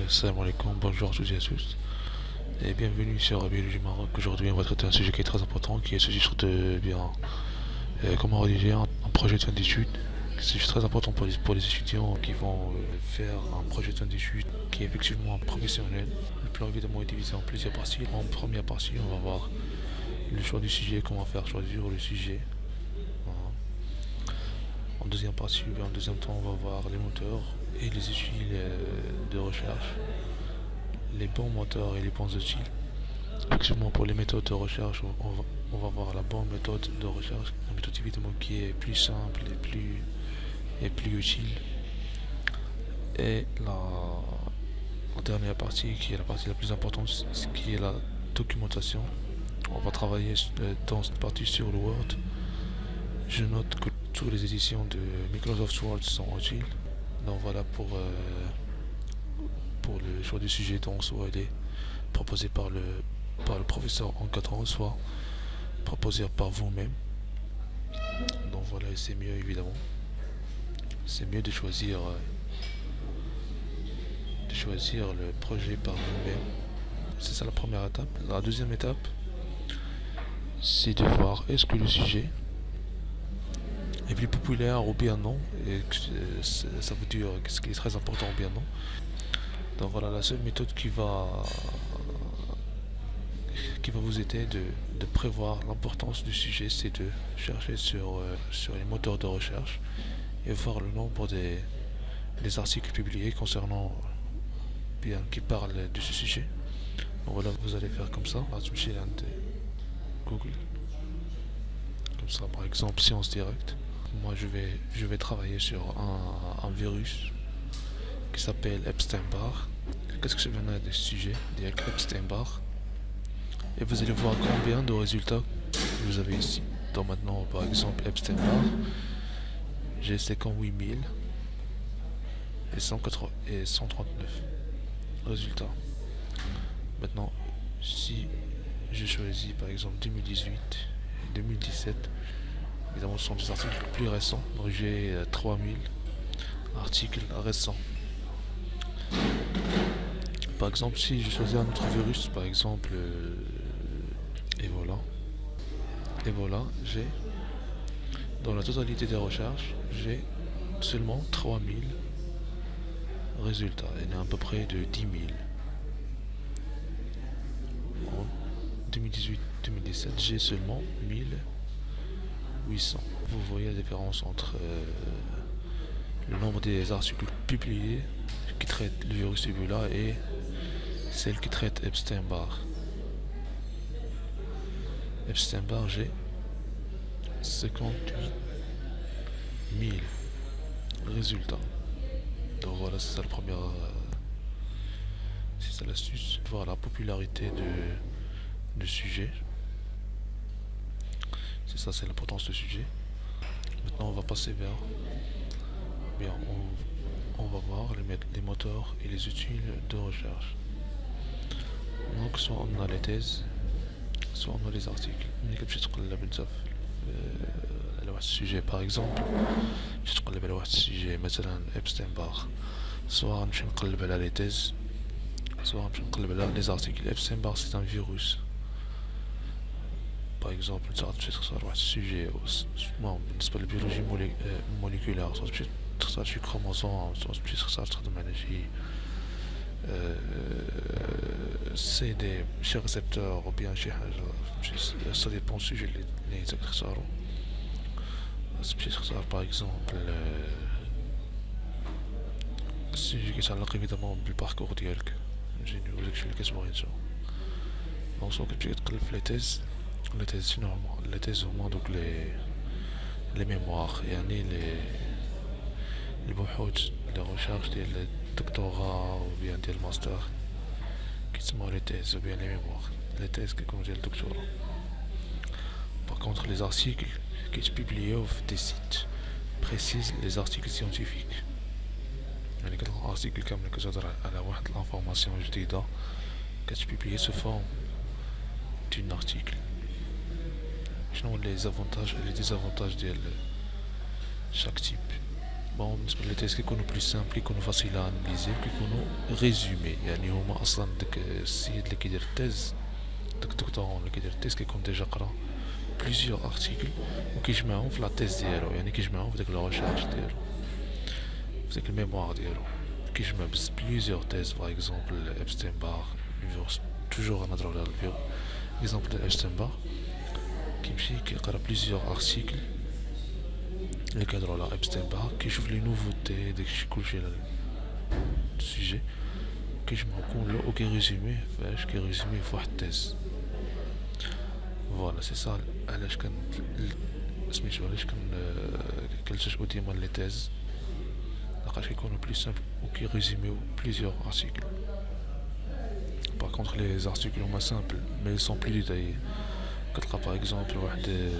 Salam alaikum, bonjour à toutes et à tous, et bienvenue sur Biologie Maroc. Aujourd'hui, on va traiter un sujet qui est très important, qui est ce sujet de comment rédiger un projet de fin d'études. C'est très important pour les étudiants qui vont faire un projet de fin d'études qui est effectivement professionnel. Le plan évidemment est divisé en plusieurs parties. En première partie, on va voir le choix du sujet, comment faire choisir le sujet. Voilà. En deuxième partie, en deuxième temps, on va voir les moteurs et les outils de recherche, les bons moteurs et les bons outils. Actuellement, pour les méthodes de recherche, on va voir la bonne méthode de recherche, une méthode évidemment qui est plus simple et plus utile. Et la dernière partie, qui est la partie la plus importante, qui est la documentation. On va travailler dans cette partie sur le Word. Je note que toutes les éditions de Microsoft Word sont utiles. Donc voilà pour le choix du sujet, dont soit il est proposé par le professeur encadrant, soit proposé par vous-même. Donc voilà, c'est mieux évidemment. C'est mieux de choisir le projet par vous-même. C'est ça la première étape. La deuxième étape, c'est de voir est-ce que le sujet est plus populaire ou bien non, et ça veut dire ce qui est très important ou bien non. Donc voilà, la seule méthode qui va vous aider de prévoir l'importance du sujet, c'est de chercher sur les moteurs de recherche et voir le nombre des articles publiés concernant qui parlent de ce sujet. Donc voilà, vous allez faire comme ça, Google, comme ça par exemple Science Direct. Moi je vais travailler sur un virus qui s'appelle Epstein-Barr. Qu'est-ce que je viens de ce sujet avec Epstein-Barr? Et vous allez voir combien de résultats vous avez ici. Donc maintenant, par exemple, Epstein-Barr, j'ai 58 000 et 139 résultats. Maintenant, si je choisis par exemple 2018 et 2017, évidemment ce sont des articles plus récents, donc j'ai 3000 articles récents. Par exemple, si je choisis un autre virus, par exemple, et voilà, j'ai, dans la totalité des recherches, j'ai seulement 3000 résultats. Il y en a à peu près de 10 000. En 2018-2017, j'ai seulement 1800. Vous voyez la différence entre le nombre des articles publiés qui traitent le virus Ebola et celle qui traite Epstein-Barr. Epstein-Barr, j'ai 58 000 résultats. Donc voilà, c'est ça le premier. C'est ça l'astuce. Voir la popularité de sujet. C'est ça, c'est l'importance du sujet. Maintenant, on va passer vers. Bien, on va voir les moteurs et les outils de recherche. Donc, soit on a les thèses, soit on a les articles. على واحد السوجي باغ اكزومبل باش تقلب على واحد السوجي مثلا ابستين-بار، سواء غنمشي نقلب على لي تيز، سواء غنمشي نقلب على لي زارتيكل. ابستين-بار سي ان فيروس. باغ اكزومبل نتا غتمشي تختار واحد السوجي، المهم بالنسبه للبيولوجي موليكولار، سواء تمشي تختار شي كروموسوم، سواء تمشي تخدم على شي ريسبتور او بيان شي حاجه، سا ديبون السوجي اللي تختارو. تمشي تختار باغ اكزومبل السوجي كيتعلق ايفيدامون بالباركور ديالك، نجي نوريك شنو اللي كتبغي نتا. دونك سوا كتمشي تقلب في لي تيز شنو هما لي تيز؟ هما دوك لي ميموار، يعني البحوث لي ريشيرش ديال الدكتوراه و بيان ديال الماستر كيتسموا لي تيز و بيان لي ميموار. لي تيز كيكونوا ديال الدكتوراه. Par contre, les articles qui sont publiés sur des sites précisent les articles scientifiques. يعني كتلقى article كامل كتهضر على واحد l'information جديدة كتبوبليي sous forme d'un article. شنو les avantages et les désavantages ديال chaque type. بون بالنسبة لي تيست كيكونو بلو سامبل كيكونو فاسيل اناليزي كيكونو ريزومي، يعني هما اصلا داك السيد اللي كيدير التيز، داك الدكتورون اللي كيدير التيز كيكون ديجا قرا بليزيور ارتيكل وكيجمعهم في لا تيز ديالو، يعني كيجمعهم في داك لا ريشيرش ديالو في داك الميموار ديالو، كيجمع بليزيور تيز. باغ اكزومبل ابستين بار توجور نهضرو على الفيو اكزومبل ديال ابستين بار، كيمشي كيقرا بليزيور ارتيكل اللي كيهضروا على ابستين بار، كيشوف لي نوفوتي داكشي كلشي على السوجي، كيجمعو كله وكيريزوميه فاش كيريزوميه في واحد التيز. فوالا سي سا علاش سميتو علاش كنلتجئو ديما لي تيز، لقاش كيكونو بلو سامبل وكيريزوميو بليزيور ارتيكل. باغ كونطخ لي زارتيكل هما سامبل مي سون بلو ديتايي، كتلقى باغ اكزومبل واحد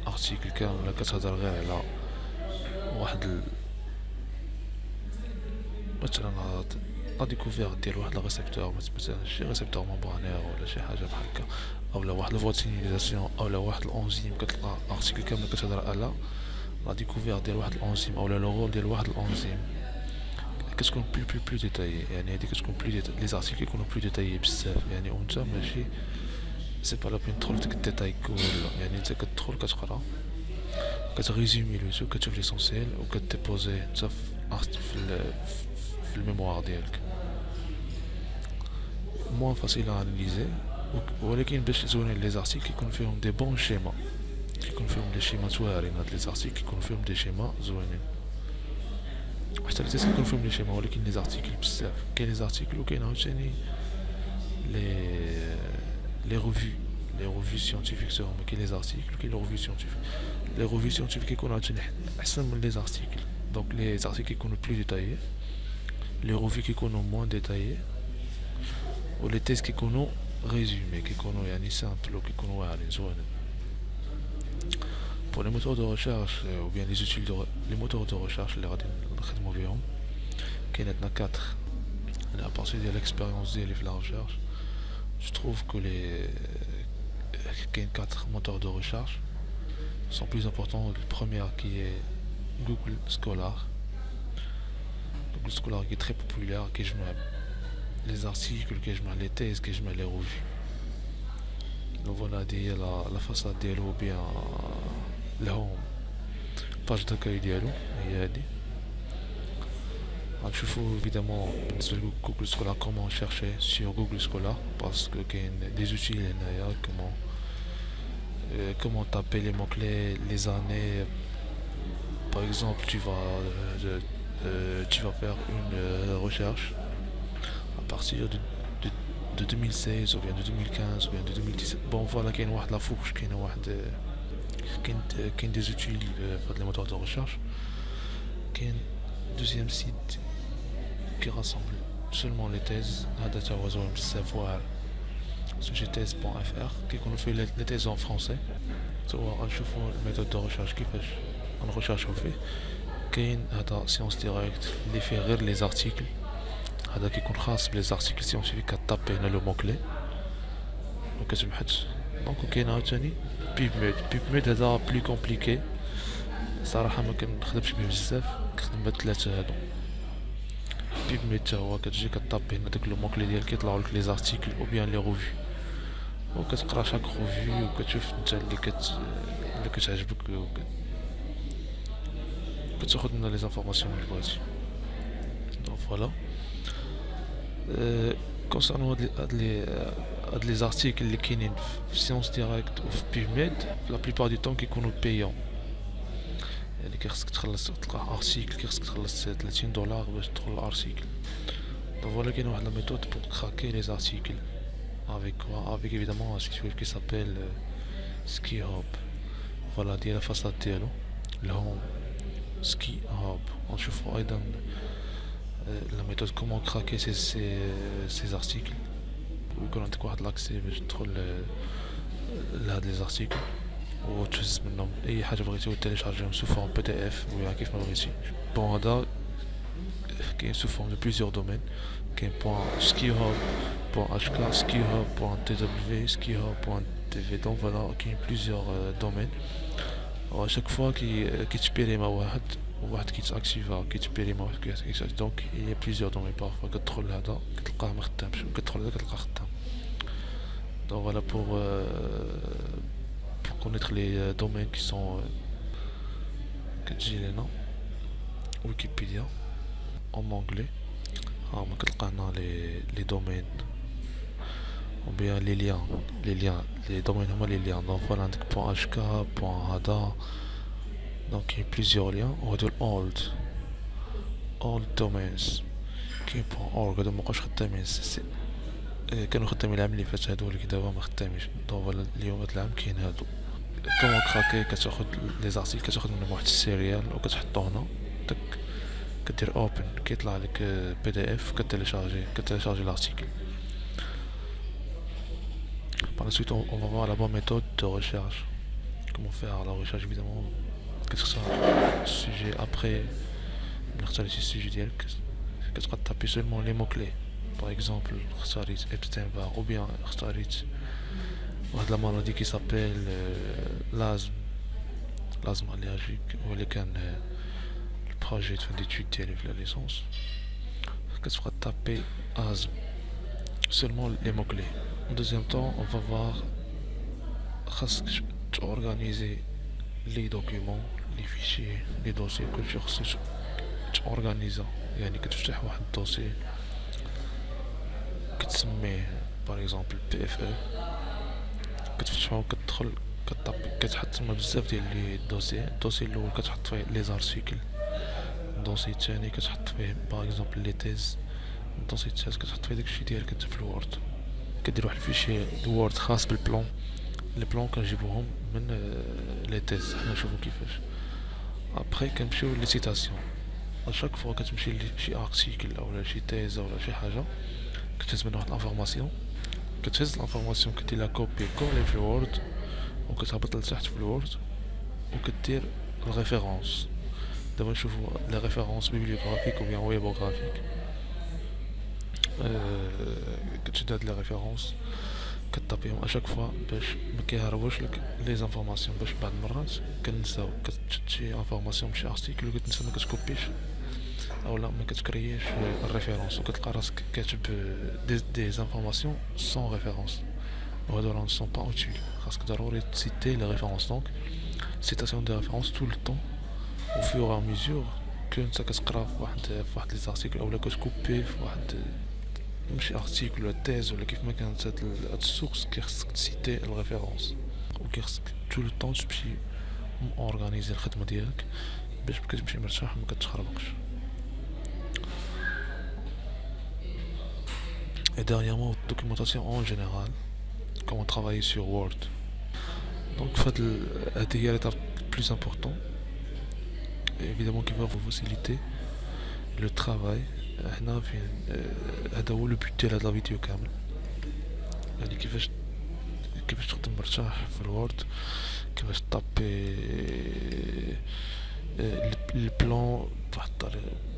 ارتيكل كامله كتهضر غير على واحد مثلا لا ديكوفيرت ديال واحد الريسبتور، مثلا شي ريسبتور ممبرانير ولا شي حاجه بحال هكا، اولا واحد الفوتينيزاسيون اولا واحد الانزيم، كتلقى ارتيكل كامل كتهضر على لا ديكوفيرت ديال واحد الانزيم اولا لو رول ديال واحد الانزيم، كتكون بلو ديتايي. يعني هادي كتكون بلو ديتايي، لي زارتيكل كيكونوا بلو ديتايي بزاف، يعني وانت ماشي سي با لا بين تدخل ديك الديتاي كله، يعني انت كتدخل كتقرا كتريزومي لو تو، كتشوف ليسونسيال وكتديبوزيه انت في الميموار ديالك. موان فاسيل اناليزي، ولكن باش زوينين لي زارتيكل كيكون فيهم دي بون شيما، كيكون فيهم دي شيما زوارين. هاد لي زارتيكل كيكون فيهم دي شيما زوينين، حتى لي تيست كيكون فيهم دي شيما، ولكن لي زارتيكل بزاف. كاين لي زارتيكل وكاين عاوتاني لي ريفيو سيانتيفيك سو هما. كاين لي زارتيكل وكاين لي ريفيو سيانتيفيك. لي ريفيو سيانتيفيك كيكونوا عاوتاني احسن من لي زارتيكل، دونك لي زارتيكل كيكونوا بلو ديتايي، لي ريفيو كيكونوا موان ديتايي، و لي تيست كيكونوا ريزومي، كيكونوا يعني سامبل وكيكونوا واعرين زوينين. pour les moteurs de recherche ou bien les outils les moteurs de recherche اللي غادي نخدموا بهم، كاين عندنا 4 à partir de l'expérience ديالي في la recherche. Je trouve que les 4 moteurs de recherche sont plus importants. Le premier qui est Google Scholar. Google Scholar qui est très populaire, qui je mets les articles, qui je mets les thèses, qui je mets les revues. Donc voilà, la façade ديالو bien لهم باج d'accueil ديالو هي هادي. غنشوفو évidemment بالنسبة لجوجل سكولار comment chercher sur Google Scholar, parce que كاين des outils هنايا comment taper les mots-clés, les années. Par exemple, tu vas faire une recherche à partir de 2016 ou bien de 2015 ou bien de 2017. Bon voilà, كاين واحد la fourche, كاين des outils pour les moteurs de recherche. كاين deuxième site qui rassemble seulement les thèses, هذا تا هو زوين بزاف واعر، sujethèse.fr كيكونوا فيه les thèses en français. سوا غنشوفوا الميثود دو ريشيرش كيفاش غنريشيرشو فيه. كاين هذا سيونس ديريكت اللي فيه غير لي زارتيكل، هذا كيكون خاص بلي زارتيكل سيونتيفيك، كطابي هنا لو موكلي وكتبحث. دونك كاين عاوتاني بيبميد هذا بلو كومبليكي صراحه، ما كنخدمش به بزاف، كنخدم بهاد الثلاثه هادو. بيبميد حتى هو كتجي كطابي هنا داك لو موكلي ديالك، كيطلعوا لك لي زارتيكل او بيان لي ريفيو، وكتقرا شاك ريفيو وكتشوف انت اللي كتعجبك كتاخد منها لي زانفورماسيون اللي بغيتي. دونك فوالا كونسيرنو هاد لي زارتيكل اللي كاينين في سيونس ديريكت وفي بيبميد، لا بليبار دو طون كيكونوا بايون، يعني كيخصك تخلص تلقى ارتيكل كيخصك تخلص $30 باش تدخل الارتيكل. دونك فوالا كاين واحد لا ميثود pour craquer les articles. Avec quoi? Avec évidemment un site web qui s'appelle SkiHub. Voilà, ديال الفاصاد ديالو الهوم SkiHub. غنشوفو ايضا la méthode comment craquer ces articles، ويكون عندك واحد لاكسي باش تدخل لهاد لي زارتيكل وتهز منهم اي حاجه بغيتي وتيليشارجيهم سو فورم PDF ولا كيف ما بغيتي. بون هذا كاين سو فورم دو بليزيور دومين، كاين .skihub.hk, skihub.tw, skihub.tv. donc voilà كاين بليزيور دومين، و chaque fois كيتشبيري مع واحد وواحد كيتاكتيفا كيتبيريما واحد كيتاكتيفا. دونك il y a plusieurs domaines parfois كتدخل لهذا كتلقاه مخدامش وكتدخل لهذا كتلقاه خدام. Donc voilà pour connaître les domaines qui sont كتجي لنا Wikipédia en anglais. ما كتلقى هنا les domaines ou bien les domaines هما les liens. Donc voilà عندك .hk .hada. Donc il y a plusieurs liens. On va dire all domains كاين .org هادو مبقاوش خدامين كانوا خدامين العام اللي فات هادو ولكن دابا مخدامينش. دونك فوالا اليوم هاد العام كاين هادو. كومون كراكي كتاخد لي زارتيكل كتاخد منهم واحد السيريال وكتحطو هنا داك كدير اوبن كيطلع لك بي دي اف كتيليشارجي لارتيكل. Par la suite, on va voir la bonne méthode de recherche. Comment faire la recherche, évidemment. Qu'est-ce que ça sujet après le sujet d'elle, qu'est-ce que tu tapes seulement les mots-clés. Par exemple, Epstein-Barr ou bien la maladie qui s'appelle l'asthme allergique ou le projet de fin d'études de la licence. Qu'est-ce que tu tapes asthme seulement les mots-clés. En deuxième temps, on va voir organiser les documents, les fichiers, les dossiers que tu reçois. organiser. يعني كتفتح واحد الدوسي كتسميه باغ اكزومبل بي اف او كتفتحو كتدخل كتحط تما بزاف ديال لي الدوسي الاول كتحط فيه لي زارتيكل. الدوسي الثاني كتحط فيه باغ اكزومبل لي تيز. الدوسي الثالث كتحط فيه داكشي ديالك انت في الوورد. كدير واحد الفيشي الوورد خاص بالبلون. لي بلون كنجيبوهم من لي تيز حنا نشوفو كيفاش. ابري كنمشيو لي سيتاسيون. اشاك فوا كتمشي لشي ارتيكل اولا شي تيز اولا شي حاجه كتهز منها واحد الانفورماسيون كتهز الانفورماسيون كدير لا كوبي كولي في الوورد وكتهبط لتحت في الوورد وكدير الريفيرونس. دابا نشوفو لي ريفيرونس بيبليوغرافيك او بيان ويبوغرافيك. كتشد هاد لي ريفيرونس كطابيهم اشاك فوا باش مكيهربوش لك لي زانفورماسيون باش بعض المرات كنساو كتشد شي انفورماسيون بشي ارتيكل وكتنسى ما كتكوبيش اولا ما كتكرييش الريفيرونس وكتلقى راسك كاتب دي زانفورماسيون سون ريفيرونس وهادو راه سون با اوتيل. خاصك ضروري تسيتي لي ريفيرونس. دونك سيتاسيون دي ريفيرونس طول الطون او فيور ا ميزور كو نتا كتقرا في واحد لي زارتيكل اولا كتكوبي في واحد ماشي ارتيكل ولا تيز ولا كيف ما كانت هاد السورس كيخصك تسيتي الريفيرونس وكيخصك طول الطون تمشي اورغانيزي الخدمه ديالك باش كتمشي مرتاح وما كتخربقش. Et dernièrement, documentation en général, comment travailler sur Word. Donc, c'est l'étape plus importante, évidemment, qui va vous faciliter le travail. هذا هو لو بوت ديال هاد لا فيديو كامل. يعني كيفاش تخدم مرتاح في الوورد، كيفاش طابي البلان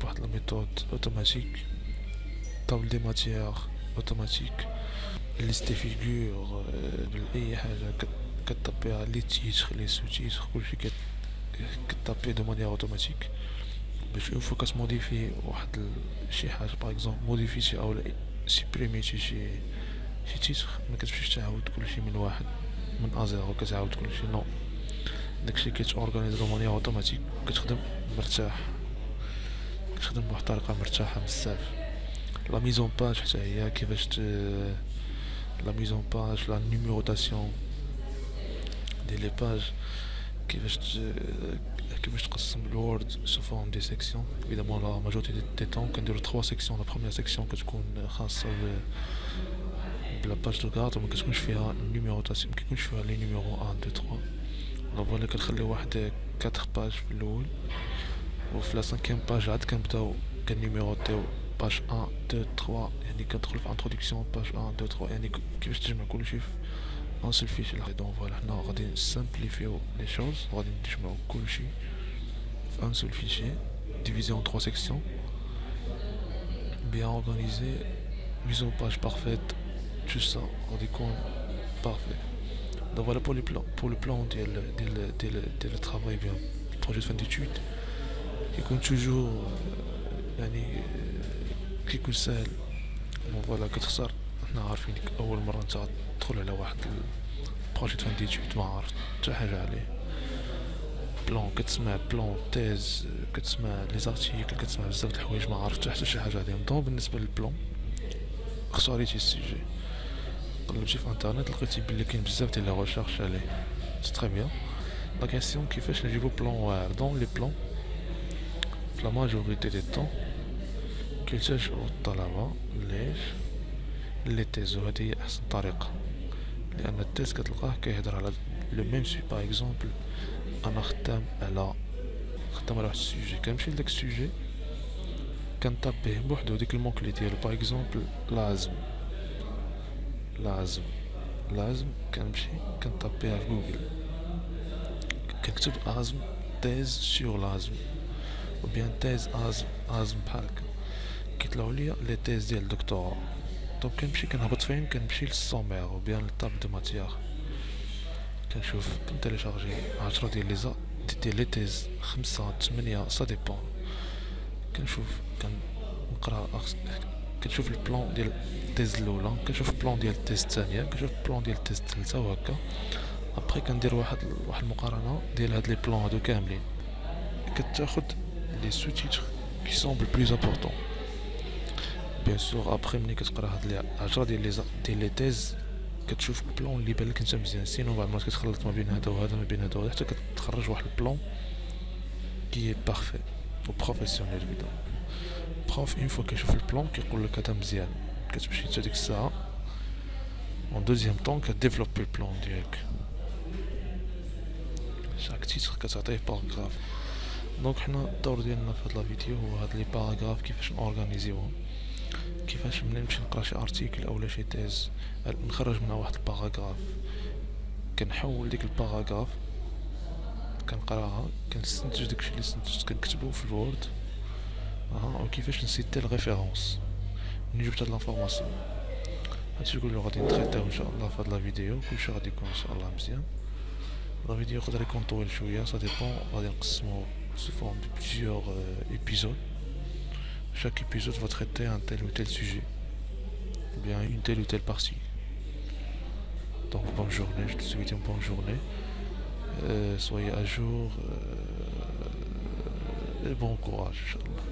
بواحد لا ميثود اوتوماتيك، طابل دي ماتيير اوتوماتيك، ليستي فيغور باي حاجه كطابيها لي تيتر لي سو تيتر كلشي كطابي دو مانيير اوتوماتيك. باش اون فوا كتموديفي واحد شي حاجه باغ اكزومبل موديفيتي اولا سيبريميتي شي تيتر ما كتمشيش تعاود كلشي من واحد من ازيرو كتعاود كلشي نو. داكشي كيتورغانيزي دو مانيير اوتوماتيك كتخدم مرتاح كتخدم بواحد الطريقه مرتاحه بزاف. لا ميزون باج حتى هي كيفاش لا ميزون باج لا نيميروتاسيون ديال لي باج كيفاش تقسم الوورد سو فورم دي سيكسيون. ايفيدامون لا ماجوريتي دي طون كنديرو 3 سيكسيون. لا بروميير سيكسيون كتكون خاصه بلا باج دو كارت وما كتكونش فيها النيميروتاسيون ما كيكونش فيها لي نيميرو 1 2 3. دونك فوالا كنخليو واحد 4 باج في الاول وفي لا 5 باج عاد كنبداو كنيميروتيو باج 1 2 3 يعني كندخل في انتروداكسيون باج 1 2 3 يعني كيفاش تجمع كلشي في ان سول فيشي. دونك فوالا حنا غادي نسامبليفيو لي شوز غادي نجمعو كلشي في ان سول فيشي divisé en 3 sections bien organisé, mise en page parfaite, tout ça on dit qu'on parfait. Donc voilà pour le plan de le travail bien le projet de fin d'études. كيكون توجور يعني كيكون ساهل. بون فوالا كتختار، حنا عارفينك اول مره انت تدخل على واحد بروجي فان ديتود ما عارف حتى حاجه عليه، بلون كتسمع بلون تيز، كتسمع لي زارتيكل، كتسمع بزاف د الحوايج ما عارف حتى شي حاجه عليهم. دونك بالنسبه للبلون اختاريتي السوجي، قلبتي في انترنت لقيتي بلي كاين بزاف ديال لي ريشيرش عليه، سي تري بيان. لا كيسيون كيفاش نجيبو بلون واعر؟ دون لي بلون في لا ماجوريتي دي طون كيلتجئوا الطلبه ليش لي تيزو. هادي هي احسن طريقه، لان التيز كتلقاه كيهضر على لو ميم سوي. باغ اكزومبل انا خدام على واحد السوجي، كنمشي لداك السوجي كنطابيه بوحدو ديك الموكلي ديالو. باغ اكزومبل لازم كنمشي كنطابيها في جوجل، كنكتب ازم تيز سور لازم، و بيان تيز ازم بحال هكا كيطلعوا ليا لي تيز ديال الدكتوراه. دونك كنمشي كنهبط فين؟ كنمشي للسومير و بيان للطاب دو ماتيير، كنشوف كنتيليشارجي 10 ديال لي تيز، 5 8 سا ديبون. كنشوف كنقرا كنشوف البلان ديال التيز الاولى، كنشوف البلان ديال التيز الثانيه، كنشوف البلان ديال التيز الثالثه وهكا. ابري كندير واحد المقارنه ديال هاد لي بلان هادو كاملين، كتاخد لي سو تيتر كي سون بلوز امبورطون. بيان سور ابري ملي كتقرا هاد لي 10 ديال لي تيز كتشوف البلان اللي بان لك انت مزيان. سينو بعض المرات كتخلط ما بين هذا وهذا، ما بين هذا وهذا، حتى كتخرج واحد البلان كي بارفي و بروفيسيونيل. بدا بروف اون فوا كيشوف البلان كيقول لك هذا مزيان، كتمشي حتى ديك الساعه اون دوزيام طون كديفلوبي البلان ديالك. شاك تيتر كتعطيه باراغراف. دونك حنا الدور ديالنا في هاد لا فيديو هو هاد لي باراغراف كيفاش نورغانيزيوهم، كيفاش ملي نمشي نقرا شي ارتيكل اولا شي تيز نخرج منها واحد الباراغراف، كنحول ديك الباراغراف كنقراها، كنستنتج داكشي اللي استنتجت كنكتبو في الوورد. وكيفاش نسيتي الريفيرونس منين جبت هاد لافورماسيون. هادشي كله غادي نتريتاو ان شاء الله في هاد لا فيديو، كلشي غادي يكون ان شاء الله مزيان. لا فيديو يقدر يكون طويل شويه، سا ديبون، غادي نقسمو sous forme de plusieurs épisodes. Chaque épisode va traiter un tel ou tel sujet, ou bien une telle ou telle partie. Donc bonne journée, je te souhaite une bonne journée. Soyez à jour et bon courage, Inch'Allah.